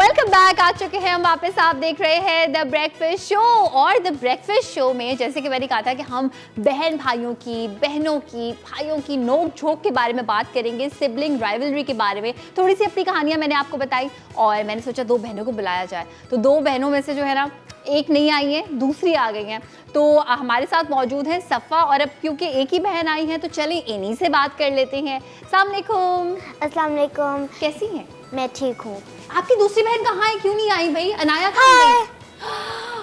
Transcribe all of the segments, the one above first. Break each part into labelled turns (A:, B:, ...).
A: Welcome back. आ चुके हैं हम वापस। आप देख रहे हैं द ब्रेकफास्ट शो। और द ब्रेकफास्ट शो में जैसे कि मैंने कहा था कि हम बहन भाइयों की, बहनों की, भाइयों की नोक झोंक के बारे में बात करेंगे, सिबलिंग राइवलरी के बारे में। थोड़ी सी अपनी कहानियां मैंने आपको बताई और मैंने सोचा दो बहनों को बुलाया जाए। तो दो बहनों में से जो है ना, एक नहीं आई है, दूसरी आ गई हैं। तो हमारे साथ मौजूद हैं सफ़ा। और अब क्योंकि एक ही बहन आई है तो चलें इन्हीं से बात कर लेते हैं। अस्सलाम वालेकुम।
B: अस्सलाम वालेकुम।
A: कैसी हैं?
B: मैं ठीक हूँ।
A: आपकी दूसरी बहन कहाँ है? क्यों नहीं आई भाई? अनाया कहाँ गई?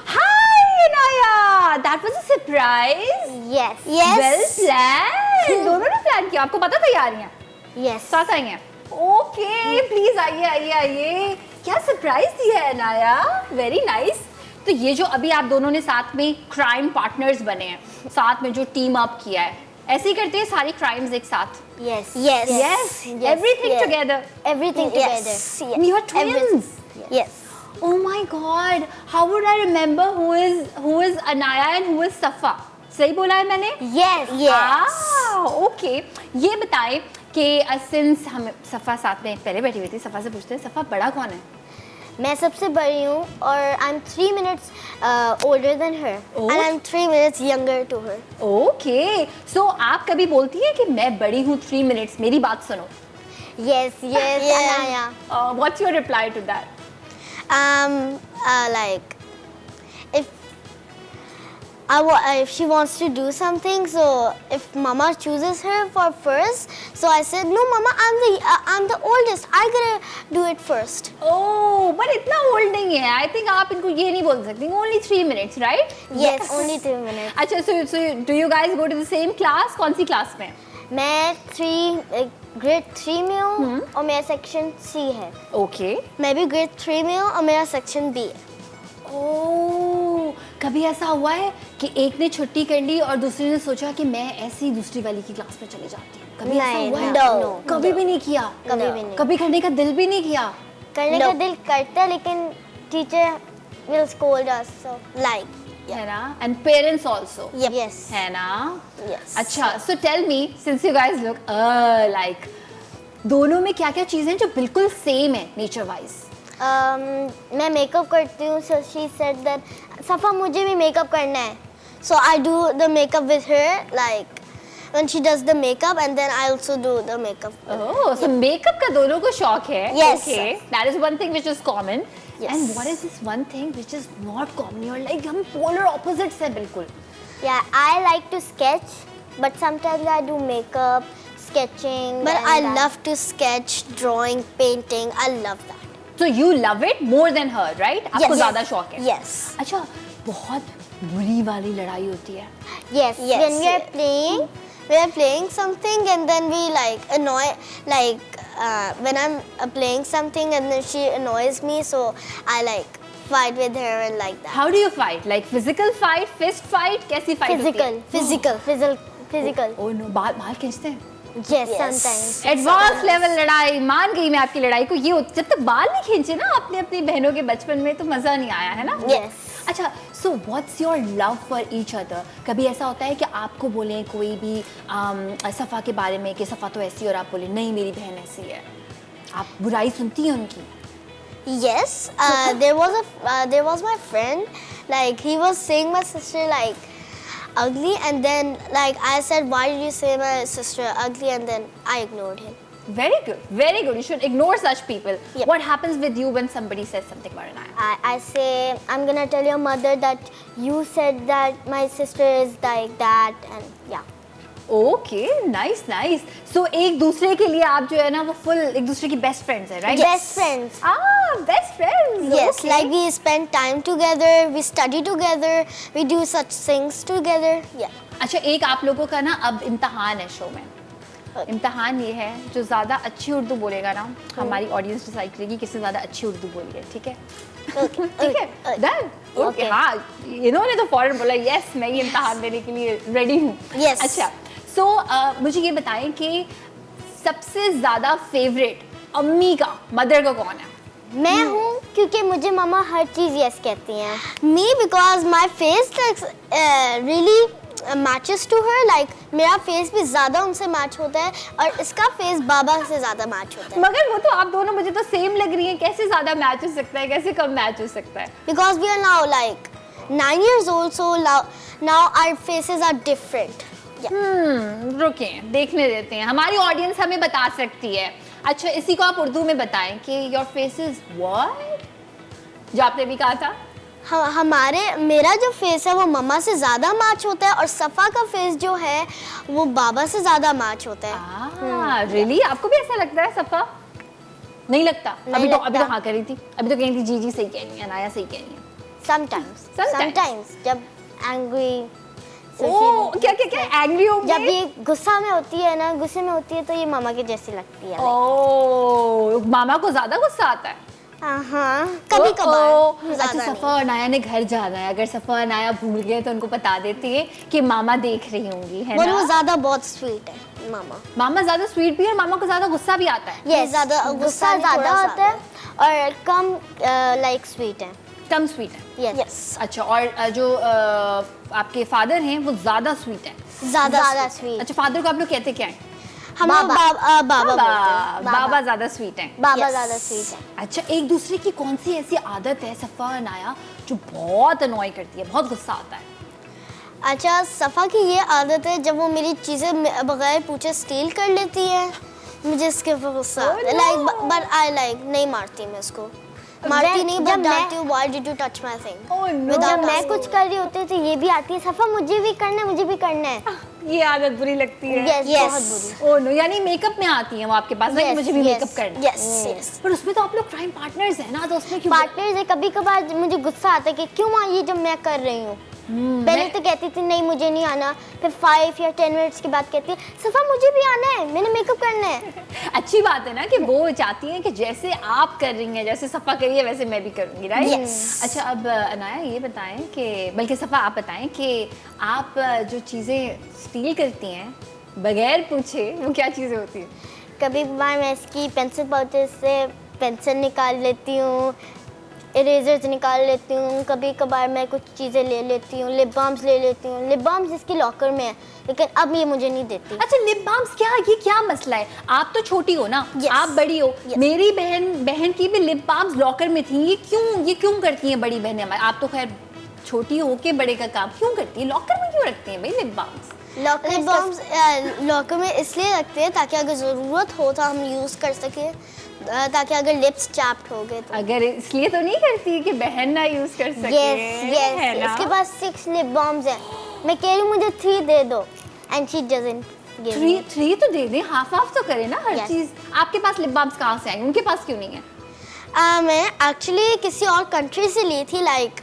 A: Hi Anaya, that was a surprise.
B: Yes
A: well plan. दोनों ने प्लान किया। आपको पता था यार?
B: यस
A: साथ आई हैं। ओके, प्लीज आइए आइए आइए। क्या सरप्राइज दिया है अनाया, वेरी नाइस। तो ये जो अभी आप दोनों ने साथ में क्राइम पार्टनर्स बने हैं, साथ में जो टीम अप किया है, ऐसे ही करते हैं सारी क्राइम्स एक साथ?
B: Yes
A: Yes, everything together.
B: Everything together.
A: You are twins.
B: Yes.
A: Oh my God, how would I remember who is Anaya and who is Safa? सही बोला है मैंने?
B: Yes.
A: Okay. ये बताएं कि since हम सफ़ा साथ में पहले बैठी हुई थी, सफ़ा से पूछते हैं, सफ़ा बड़ा कौन है?
B: मैं सबसे बड़ी हूँ और I'm 3 minutes older than her
A: Oh.
B: and I'm 3 minutes younger to her.
A: Okay. So आप कभी बोलती हैं कि मैं बड़ी हूँ 3 minutes, मेरी बात सुनो?
B: Yes, Anaya.
A: What's your reply to that?
B: Like if she wants to do something, so if Mama chooses her for first, so I said no, Mama, I'm the oldest. I gotta do it first.
A: Oh, but इतना old नहीं है. I think आप इनको ये नहीं बोल सकती. Only 3 minutes, right?
B: Yes, only 3 minutes.
A: अच्छा, so do you guys go to the same class? कौन सी class में?
B: मैं grade 3 में हूँ और मेरा section C है.
A: Okay.
B: मैं भी grade 3 में हूँ और मेरा section B है.
A: Oh, कभी ऐसा हुआ है कि एक ने छुट्टी कर ली और दूसरे ने सोचा कि मैं ऐसी दूसरी वाली की क्लास में चली जाती हूँ? कभी ऐसा हुआ है?
B: No.
A: कभी भी नहीं किया?
B: कभी भी नहीं.
A: कभी करने का दिल भी नहीं किया?
B: करने का दिल करता है लेकिन teacher will scold us, so like.
A: है ना? And parents also.
B: Yes.
A: है ना?
B: Yes.
A: अच्छा, so tell me, since you guys look like, दोनों में क्या-क्या चीजें हैं जो बिल्कुल सेम है nature wise?
B: मैं मेकअप करती हूँ, so she said that सफ़ा मुझे भी मेकअप करना है, so I do the makeup with her, like when she does the makeup and then I also do the makeup.
A: Oh, so makeup का दोनों को शौक है?
B: Yes.
A: Okay, that is one thing which is common.
B: Yes.
A: And what is this one thing which is not common? You're like हम polar opposites हैं बिल्कुल.
B: Yeah, I like to sketch, but sometimes I do makeup, sketching. But I love to sketch, drawing, painting. I love that.
A: So you love it more than her, right? आपको ज़्यादा शौक है?
B: Yes.
A: अच्छा, बहुत बुरी वाली लड़ाई होती है.
B: Yes. When we are playing something and then we like annoy, like when I'm playing something and then she annoys me, so I like fight with her and like that.
A: How do you fight? Like physical fight, fist fight? कैसी fight होती है?
B: Physical.
A: Oh no, बाल खींचते हैं?
B: Yes, sometimes.
A: Advance level लड़ाई. मान गई मैं आपकी लड़ाई को. ये जब तक बाल नहीं खींचे ना अपनी अपनी बहनों के बचपन में तो मजा नहीं आया, है ना?
B: Yes.
A: अच्छा, so what's your love for each other? कभी ऐसा होता है कि आपको बोले कोई भी सफ़ा के बारे में कि सफ़ा तो ऐसी और आप बोले नहीं मेरी बहन ऐसी है, आप बुराई सुनती हैं उनकी?
B: Yes. There was my friend. Like he was saying my sister like ugly, and then like I said, why did you say my sister ugly? And then I ignored him.
A: Very good, very good. You should ignore such people.
B: Yep.
A: What happens with you when somebody says something about Anaya?
B: I say, I'm gonna tell your mother that you said that my sister is like that, and yeah.
A: Okay, nice, nice. So एक दूसरे के लिए आप जो है ना वो full एक दूसरे की best friends है, right?
B: Best friends.
A: Best friends.
B: Yes,
A: okay.
B: like we spend time together, we study together, we do such things together. Yeah.
A: अच्छा, एक आप लोगों का ना अब इम्तहान है शो में. इम्तहान ये है, जो ज़्यादा अच्छी उर्दू बोलेगा ना, हमारी ऑडियंस डिसाइड करेगी किसने ज़्यादा अच्छी उर्दू बोली है, ठीक है? ठीक है? डन? ओके, हाँ, इन्होंने तो फौरन बोला यस, मैं ये इम्तहान देने के लिए रेडी हूँ.
B: Yes.
A: अच्छा, so मुझे ये बताएं कि सबसे ज़्यादा फेवरेट अम्मी का, मदर का कौन है?
B: मैं हूँ क्योंकि मुझे मामा हर चीज़ यस कहती हैं. Me because my face looks really matches to her, like मेरा फेस भी ज़्यादा उनसे मैच होता है और इसका फेस बाबा से ज़्यादा मैच होता है।
A: मगर वो तो आप दोनों मुझे तो सेम लग रही हैं, कैसे ज्यादा मैच हो सकता है, कैसे कम मैच हो सकता है?
B: Because we are now like 9 years old, so now our faces are different.
A: रुके देखने देते हैं, हमारी ऑडियंस हमें बता सकती है। अच्छा, इसी को आप उर्दू में बताएं कि योर फेस इज व्हाट, जो आपने भी कहा था।
B: मेरा जो फेस है वो मम्मा से ज़्यादा मैच होता है और सफ़ा का फेस जो है वो बाबा से ज़्यादा मैच होता है।
A: रियली आपको भी ऐसा लगता है सफ़ा? नहीं लगता?
B: नहीं
A: अभी तो
B: लगता।
A: हाँ कर रही थी, अभी तो कह रही थी जी सही कह रही है, अनाया सही कह रही है।
B: Sometimes जब angry,
A: क्या एंग्री हो
B: जब ये गुस्सा में होती है ना, गुस्से में होती है तो ये मामा की जैसी लगती है।
A: ओह, मामा को ज्यादा गुस्सा आता है?
B: हाँ, कभी कभार।
A: अच्छा, सफ़ा और अनाया ने घर जाना है, अगर सफ़ा और अनाया भूल गए तो उनको बता देती है कि मामा देख रही होंगी, है ना?
B: वो ज़्यादा बहुत स्वीट है मामा।
A: मामा ज्यादा स्वीट भी है और मामा को ज्यादा गुस्सा भी आता है।
B: ये ज़्यादा गुस्सा ज़्यादा आता है और कम लाइक स्वीट है।
A: कम स्वीट है।
B: यस।
A: अच्छा, और जो आपके फादर हैं वो ज्यादा स्वीट है?
B: ज़्यादा स्वीट।
A: अच्छा, फादर को आप लोग कहते क्या हैं?
B: हम बाबा बोलते हैं।
A: बाबा ज्यादा स्वीट हैं।
B: बाबा ज़्यादा स्वीट है।
A: अच्छा, एक दूसरे की कौन सी ऐसी आदत है सफ़ा और अनाया जो बहुत अनॉय करती है, बहुत गुस्सा आता है?
B: अच्छा, सफ़ा की ये आदत है जब वो मेरी चीज़ें बगैर पूछे स्टील कर लेती है, मुझे इसके ऊपर गुस्सा आता है। लाइक बट आई लाइक नहीं मारती मैं उसको, मारती नहीं, बट डांटती हूँ, why did you touch my thing.
C: जब मैं कुछ कर रही होती है तो ये भी आती है, सफ़ा मुझे भी करना है।
A: ये आदत बुरी लगती है।
B: Yes.
C: बहुत बुरी।
A: ओह नो, यानी मेकअप में आती है वो आपके पास ना कि
B: Yes,
A: मुझे भी
B: yes,
A: मेकअप करना है।
B: yes.
A: पर उसमें तो आप लोग क्राइम पार्टनर्स हैं ना, तो उसमें क्यों?
C: पार्टनर से कभी कभार मुझे गुस्सा आता है कि क्यों माँ ये जब मैं कर रही हूँ। पहले तो कहती थी नहीं मुझे नहीं आना, फिर 5 या 10 मिनट्स के बाद कहती है सफ़ा मुझे भी आना है, मैंने मेकअप करना है।
A: अच्छी बात है ना कि वो चाहती हैं कि जैसे आप कर रही हैं, जैसे सफ़ा करिए है वैसे मैं भी करूँगी, राइट?
B: Yes.
A: अच्छा, अब अनाया ये बताएं कि, बल्कि सफ़ा आप बताएं कि आप जो चीज़ें स्टील करती हैं बगैर पूछे वो क्या चीज़ें होती हैं?
C: कभी कभार मैं इसकी पेंसिल पाउचेस से पेंसिल निकाल लेती हूँ, इरेजर्स निकाल लेती हूँ, कभी कभार मैं कुछ चीज़ें ले लेती हूँ, लिप बाम्स ले लेती हूँ। लिप बाम्स इसकी लॉकर में है लेकिन अब ये मुझे नहीं देती।
A: अच्छा, लिप बाम्स ये क्या मसला है? आप तो छोटी हो ना,
B: Yes.
A: आप बड़ी हो।
B: Yes.
A: मेरी बहन की भी लिप बाम्स लॉकर में थी। ये क्यों करती हैं बड़ी बहनें हमारी? आप तो खैर छोटी हो के बड़े का काम क्यों करती है? लॉकर में क्यों रखती हैं भाई lip balms?
B: Lip balms locker में इसलिए रखते हैं ताकि अगर ज़रूरत हो तो हम यूज़ कर सकें, ताकि अगर लिप्स चैप्ड हो गए तो।
A: अगर इसलिए तो नहीं करती कि बहन ना यूज कर सके,
C: यस
A: है ना?
C: इसके पास 6 लिप बाम्स है। मैं कह रही हूँ मुझे 3 दे दो and she doesn't give me.
A: Three तो दे दें, हाफ तो करे ना हर
C: Yes.
A: चीज। आपके पास लिप बाम्स कहाँ से आएंगे? उनके पास क्यों नहीं है?
B: मैं एक्चुअली किसी और कंट्री से ली थी, लाइक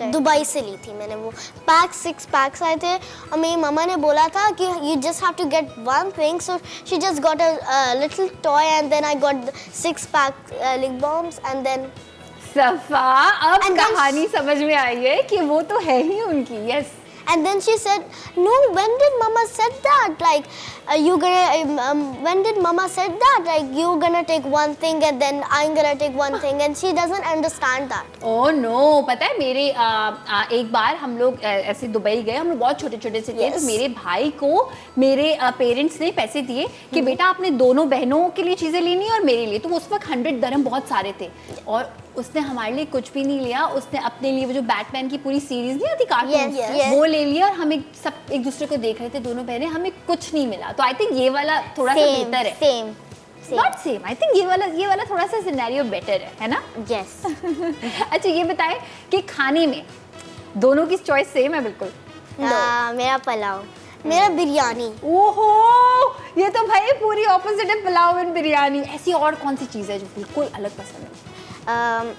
B: दुबई से ली थी मैंने। वो 6 पैक्स आए थे और मेरी मम्मा ने बोला था कि you just have to get one thing, so she just got a little toy and then I got 6 pack lip balms and then
A: सफा, अब
B: And then-
A: कहानी समझ में आई है कि वो तो है ही उनकी। Yes.
B: and then she said no, when did mama said that, like you gonna when did mama said that, like you gonna take one thing and then I'm gonna take one thing, and she doesn't understand that.
A: Oh no, पता है मेरे एक बार हम लोग ऐसे Dubai गए, हम लोग बहुत छोटे छोटे से थे।
B: Yes.
A: तो मेरे भाई को मेरे पेरेंट्स ने पैसे दिए कि बेटा आपने दोनों बहनों के लिए चीज़ें लेनी है और मेरे लिए। तो उस वक्त 100 दरहम बहुत सारे थे और उसने हमारे लिए कुछ भी नहीं लिया। उसने अपने लिए वो जो बैटमैन की पूरी सीरीज नहीं आती कार्टून,
B: Yes, yes.
A: वो ले लिया और हम सब एक दूसरे को देख रहे थे, दोनों बहनें, हमें कुछ नहीं मिला। तो आई थिंक ये वाला थोड़ा सा बेहतर है।
C: Same
A: not same, I think ये वाला थोड़ा सा सिनेरियो बेटर है ना?
C: यस।
A: अच्छा, ये बताएं कि खाने में दोनों की चॉइस सेम है बिल्कुल?
C: मेरा पुलाव।
B: मेरा बिरयानी।
A: ओहो, ये तो भाई पूरी ऑपोजिट है, पुलाव एंड बिरयानी। ऐसी और कौन सी चीज़ है जो बिल्कुल अलग पसंद है?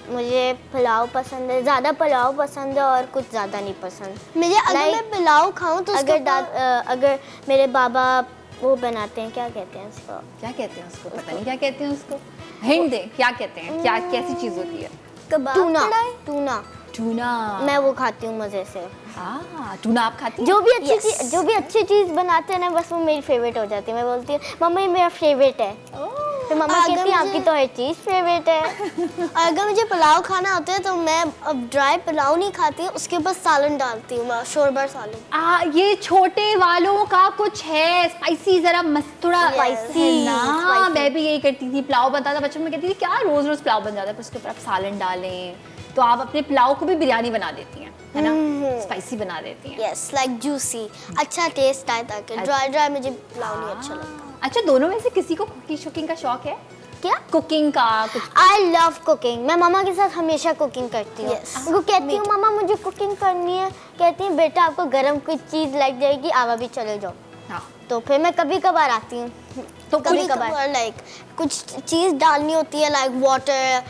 C: मुझे पुलाव पसंद है, ज़्यादा पुलाव पसंद है और कुछ ज़्यादा नहीं पसंद।
B: मुझे अगर मैं पुलाव खाऊं तो
C: अगर मेरे बाबा वो बनाते हैं, क्या कहते हैं उसको?
A: क्या कहते हैं उसको? पता नहीं क्या कहते हैं उसको। हिंट दे, क्या कहते हैं? क्या कैसी चीज़ होती है?
B: कबाब
C: टूना।
B: कढ़ाई।
C: Tuna
A: tuna.
C: मैं वो खाती हूँ मज़े से।
A: टूना आप खाती हैं?
C: जो भी अच्छी चीज़ बनाते हैं ना, बस वो मेरी फेवरेट हो जाती है। मैं बोलती हूँ मम्मा ये मेरा फेवरेट है। फिर मम्मा
B: अगर
C: कहती है आपकी
B: मुझे-
C: तो हर चीज़ फेवरेट है।
B: अगर मुझे पुलाव खाना होता है तो मैं अब ड्राई पुलाव नहीं खाती, उसके ऊपर सालन डालती हूँ, मैं शोरबा सालन।
A: ये छोटे वालों का कुछ है, स्पाइसी, जरा थोड़ा
B: Yes.
A: स्पाइसी ना।
C: Spicy.
A: मैं भी यही करती थी, पुलाव बनता था बचपन में, कहती थी क्या रोज रोज पुलाव बन जाता है, पर उसके ऊपर आप सालन डालें तो आप अपने पुलाव को भी बिरयानी बना देती हैं, है ना, स्पाइसी बना देती हैं।
B: यस, लाइक जूसी, अच्छा टेस्ट आए, ताकि ड्राई ड्राई मुझे पुलाव नहीं अच्छा लगता।
A: अच्छा, दोनों में से किसी को कुकिंग का शौक है?
C: क्या?
A: कुकिंग का कुछ?
C: I love cooking. मैं मामा के साथ हमेशा कुकिंग करती हूँ।
B: Yes.
C: उनको कहती हूँ मामा मुझे कुकिंग करनी है, कहती हैं बेटा आपको गरम कोई चीज़ लग जाएगी, आप अभी चले जाओ।
A: हाँ,
C: तो फिर मैं कभी कभार आती हूँ।
A: तो
B: कभी कभार लाइक कुछ चीज़ डालनी होती है, लाइक वाटर,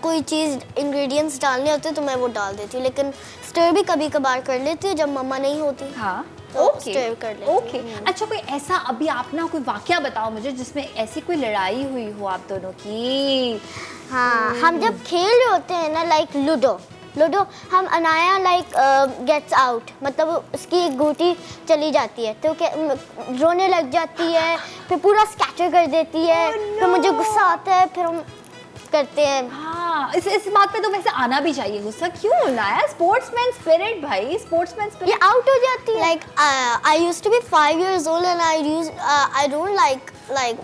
B: कोई चीज़ इंग्रेडिएंट्स डालने होते हैं तो मैं वो डाल देती हूँ, लेकिन स्टर भी कभी कभार कर लेती हूँ जब मम्मा नहीं होती।
A: हाँ,
B: तो
A: ओके
B: stir कर लेती हूँ।
A: ओके। अच्छा, कोई ऐसा अभी आप ना कोई वाकया बताओ मुझे जिसमें ऐसी कोई लड़ाई हुई हो आप दोनों की।
C: हाँ, हम जब खेल रहे होते हैं ना, लाइक लूडो, हम अनाया लाइक गेट्स आउट, मतलब उसकी एक गोटी चली जाती है तो रोने लग जाती है, फिर पूरा स्कैटर कर देती है। फिर मुझे गुस्सा आता है, फिर हम करते हैं।
A: हाँ, इस बात पे तो वैसे आना भी चाहिए गुस्सा, क्यों लाया? स्पोर्ट्समैन स्पिरिट भाई, स्पोर्ट्समैन
C: ये
A: स्पिरिट।
C: आउट हो जाती है।
B: Like I used to be 5 years old and I don't like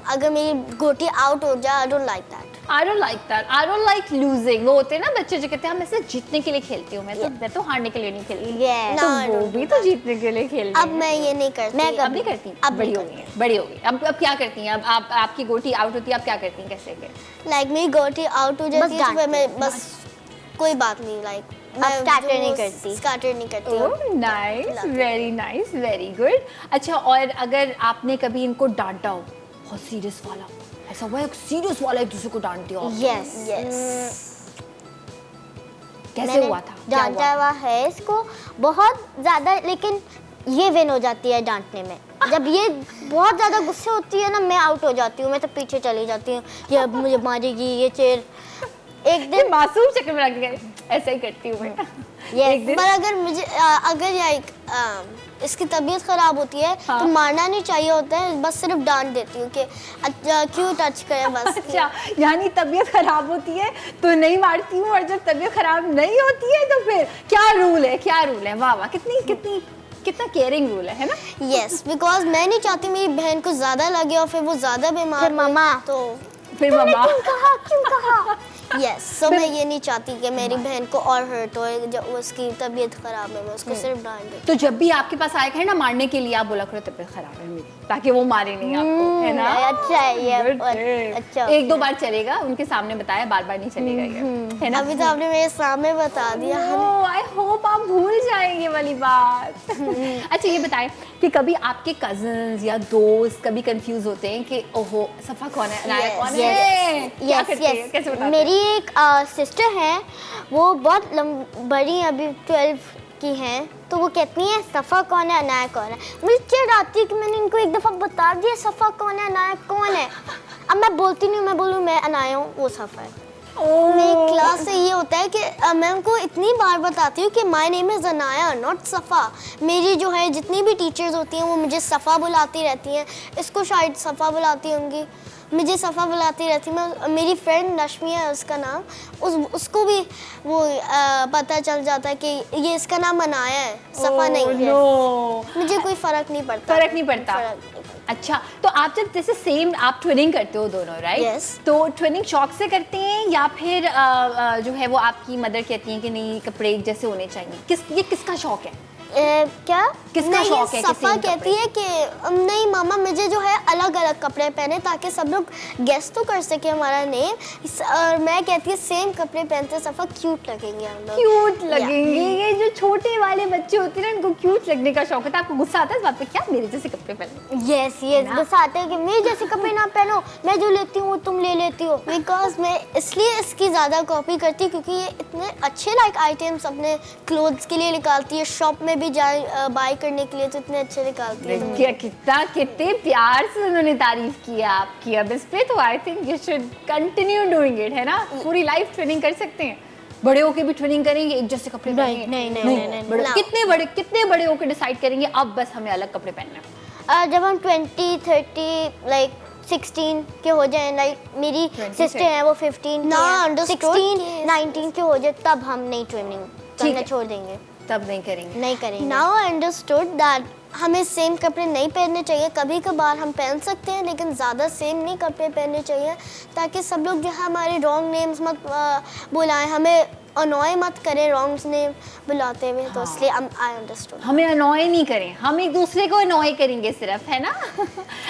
B: अगर मेरी गोटी आउट हो जाए, I don't like that.
A: I don't like that. I don't like losing. वो होते हैं ना बच्चे जो कहते हैं हम ऐसे जीतने के लिए खेलती हूँ, मैं तो हारने के लिए नहीं खेल रही।
C: Yes.
A: तो
B: No, I
A: वो
B: don't
A: भी
B: do
A: तो
B: that.
A: जीतने के लिए खेल रही
B: अब मैं ये नहीं करती।
C: मैं
A: अब नहीं करती,
B: अब
A: बड़ी
B: नहीं
A: हो गई है, बड़ी हो गई। अब क्या करती हैं? अब आप आपकी गोटी आउट होती है, आप क्या करती हैं, कैसे के?
B: लाइक मेरी गोटी आउट हो जाती है तो फिर मैं बस कोई बात नहीं, लाइक मैं
C: scatter नहीं करती।
B: स्कैटर नहीं करती।
A: Oh nice,
B: Love it.
A: Very nice, very good. अच्छा, और अगर आपने कभी इनको डांटा हो, बहुत सीरियस वाला, ऐसा हुआ है सीरियस वाला एक दूसरे को डांटते हो आप?
C: यस
B: यस,
A: कैसे हुआ था? क्या
C: डांटा हुआ है इसको बहुत ज़्यादा, लेकिन ये विन हो जाती है डांटने में। जब ये बहुत ज़्यादा गुस्से होती है ना, मैं आउट हो जाती हूँ, मैं तो पीछे चली जाती हूँ, ये अब मुझे मारेगी, ये चेर। एक
A: ये
C: दिन
A: मासूम शक्ल में रख के ऐसा ही करती हूँ मैं। एक दिन
B: पर अगर मुझे अगर लाइक इसकी तबीयत खराब होती है
A: हाँ।
B: तो मारना नहीं चाहिए होता है, बस सिर्फ डांट देती हूँ कि अच्छा क्यों टच करे बस।
A: अच्छा, यानी तबीयत खराब होती है तो नहीं मारती हूँ, और जब तबीयत खराब नहीं होती है तो फिर क्या रूल है, क्या रूल है? वाह वाह, कितना केयरिंग रूल है ना?
B: यस, बिकॉज मैं नहीं चाहती मेरी बहन को ज्यादा लगे और फिर वो ज्यादा बीमार
C: फिर
B: हो,
C: मम्मा।
B: तो
A: फिर मम्मा
C: क्यों कहा
B: यस, सो मैं ये नहीं चाहती कि मेरी बहन को और हर्ट हो, जब उसकी तबीयत खराब है मैं उसको सिर्फ डांट देती।
A: तो जब भी आपके पास आएगा है ना मारने के लिए, आप बोला करो तबीयत खराब है मेरी, ताकि वो मारे नहीं आपको, है ना?
C: अच्छा है ये,
A: Good
C: और
A: tip.
C: अच्छा
A: एक दो बार चलेगा, उनके सामने बताया, बार बार नहीं चलेगा ये, है ना?
B: अभी तो आपने मेरे सामने बता दिया।
A: आई होप आप भूल जाएंगे वाली बात। अच्छा, ये बताएं कि कभी आपके कजन्स या दोस्त कभी कंफ्यूज होते हैं कि ओहो सफा कौन है, अनाया
B: Yes,
A: कौन
B: yes,
A: है, क्या
C: यस
A: करते हैं, कैसे
C: यस।
A: बताते हैं?
C: मेरी एक सिस्टर है, वो बहुत बड़ी, अभी 12 की हैं, तो वो कहती हैं सफ़ा कौन है, अनाया कौन है। मुझे चिढ़ आती है कि मैंने इनको एक दफ़ा बता दिया सफ़ा कौन है, अनाया कौन है। अब मैं बोलती नहीं, मैं बोलूँ मैं अनाया हूँ, वो सफ़ा है।
B: मेरी क्लास से ये होता है कि मैं उनको इतनी बार बताती हूँ कि my name is Anaya not सफ़ा। मेरी जो है जितनी भी टीचर्स होती हैं वो मुझे सफ़ा बुलाती रहती हैं, इसको शायद सफ़ा बुलाती होंगी, मुझे सफ़ा बुलाती रहती। मैं मेरी फ्रेंड नशमिया है उसका नाम, उसको भी वो पता चल जाता है कि ये इसका नाम अनाया है, सफ़ा नहीं है।
A: no.
B: मुझे कोई फ़र्क नहीं पड़ता।
A: फर्क नहीं पड़ता।
B: फर्क नहीं पड़ता।
A: अच्छा, तो आप जब जैसे सेम आप ट्विनिंग करते हो दोनों, राइट?
B: Yes.
A: तो ट्विनिंग शौक से करते हैं या फिर जो है वो आपकी मदर कहती हैं कि नहीं कपड़े एक जैसे होने चाहिए? ये किसका शौक है?
C: क्या?
A: किसका
B: नहीं,
A: शौक है?
B: सफ़ा
A: किसी
B: कहती है कि नहीं मामा मुझे जो है अलग अलग कपड़े पहने ताकि सब लोग गेस तो कर सके हमारा नेम, और मैं कहती है सेम कपड़े पहनते सफ़ा क्यूट लगेंगे हम लोग।
A: क्यूट लगेंगे। ये जो छोटे वाले बच्चे होते हैं ना, इनको क्यूट लगने का शौक होता है। आपको गुस्सा आता है इस बात पे, क्या मेरे जैसे कपड़े पहने?
C: यस यस, गुस्सा आता है कि मेरे जैसे कपड़े ना पहनो, मैं जो लेती हूँ वो तुम ले लेती हो।
B: बिकॉज मैं इसलिए इसकी ज़्यादा कॉपी करती हूँ क्योंकि ये इतने अच्छे लाइक आइटम्स अपने क्लोथ्स के लिए निकालती है, शॉप में भी जाए बाय करने के लिए तो इतने अच्छे निकालती है।
A: देखिए कितने प्यार से उन्होंने तारीफ किया आपकी। अब इस पे तो I think you should continue doing it, है ना? पूरी लाइफ ट्रेनिंग कर सकते हैं। बड़े होके भी ट्रेनिंग करेंगे, एक जैसे कपड़े पहनेंगे?
C: नहीं।
A: कितने बड़े होके डिसाइड करेंगे अब बस हमें अलग कपड़े पहनना है?
C: जब हम 20-30 लाइक 16 के हो जाए, लाइक मेरी
A: 26
C: सिस्टर है वो 15
B: ना,
C: के
B: understood
C: 16
B: कि-
C: 19 के हो जाए तब हम नहीं ट्रिमिंग
A: ठीक
C: करना
A: है।
C: छोड़ देंगे,
A: तब नहीं करेंगे।
C: नहीं करेंगे।
B: नाउ आई अंडरस्टूड दैट हमें सेम कपड़े नहीं पहनने चाहिए, कभी कभार हम पहन सकते हैं लेकिन ज़्यादा सेम नहीं कपड़े पहनने चाहिए, ताकि सब लोग जो है हमारे रॉन्ग नेम्स मत बुलाएं, हमें अनॉय मत करें रॉन्ग नेम बुलाते हुए। तो इसलिए आई अंडरस्टूड।
A: हमें अनॉय नहीं करें, हम एक दूसरे को अनॉय करेंगे सिर्फ, है ना।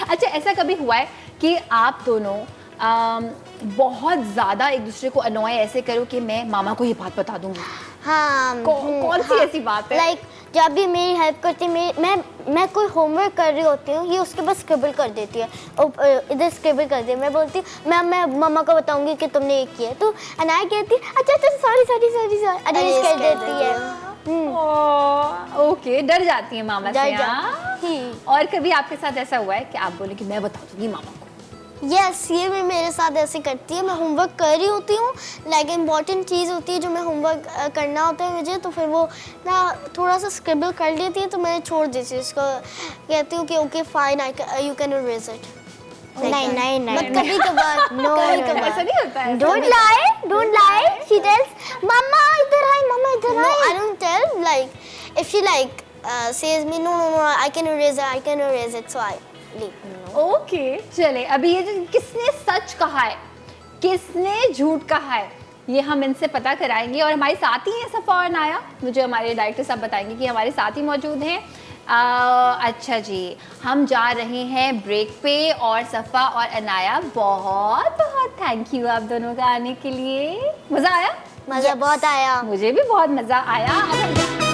A: अच्छा, ऐसा कभी हुआ है कि आप दोनों बहुत ज़्यादा एक दूसरे को अनॉय ऐसे करो कि मैं मामा को ये बात बता दूंगी?
C: हाँ,
A: कौन सी ऐसी बात है?
C: लाइक जब भी मेरी हेल्प करती है, मैं कोई होमवर्क कर रही होती हूँ, ये उसके पास स्क्रिबल कर देती है, इधर स्क्रिबल कर दिया, मैं बोलती हूँ मैं मम्मा को बताऊंगी कि तुमने ये किया, तो अनाया कहती अच्छा अच्छा सॉरी अरेंज कर देती है।
A: ओके, डर जाती है मामा से।
C: डर
A: हाँ?
C: जाती।
A: और कभी आपके साथ ऐसा हुआ है कि आप बोले कि मैं बता दूंगी मामा को?
B: यस, ये भी मेरे साथ ऐसे करती है। मैं होमवर्क कर रही होती हूँ, लाइक इम्पॉर्टेंट चीज़ होती है जो मैं होमवर्क करना होता है मुझे, तो फिर वो ना थोड़ा सा स्क्रिबल कर लेती है, तो मैं छोड़ देती हूँ उसको, कहती हूँ कि okay fine you can erase it.
C: नहीं
B: बट कभी कभार
A: ऐसा नहीं होता है।
C: डोंट लाई शी टेल्स मम्मा इधर
B: No, I don't tell. Like, if she says me, no, I can erase it, so I leave.
A: Okay, चले अभी ये जो किसने सच कहा है, किसने झूठ कहा है, ये हम इनसे पता कराएंगे। और हमारे साथ ही हैं सफ़ा और नाया, मुझे हमारे डायरेक्टर साहब बताएंगे कि हमारे साथ ही मौजूद हैं। अच्छा जी, हम जा रहे हैं ब्रेक पे, और सफ़ा और अनाया बहुत बहुत थैंक यू आप दोनों का आने के लिए। मज़ा आया?
C: मजा बहुत आया।
A: मुझे भी बहुत मज़ा आया। अब हम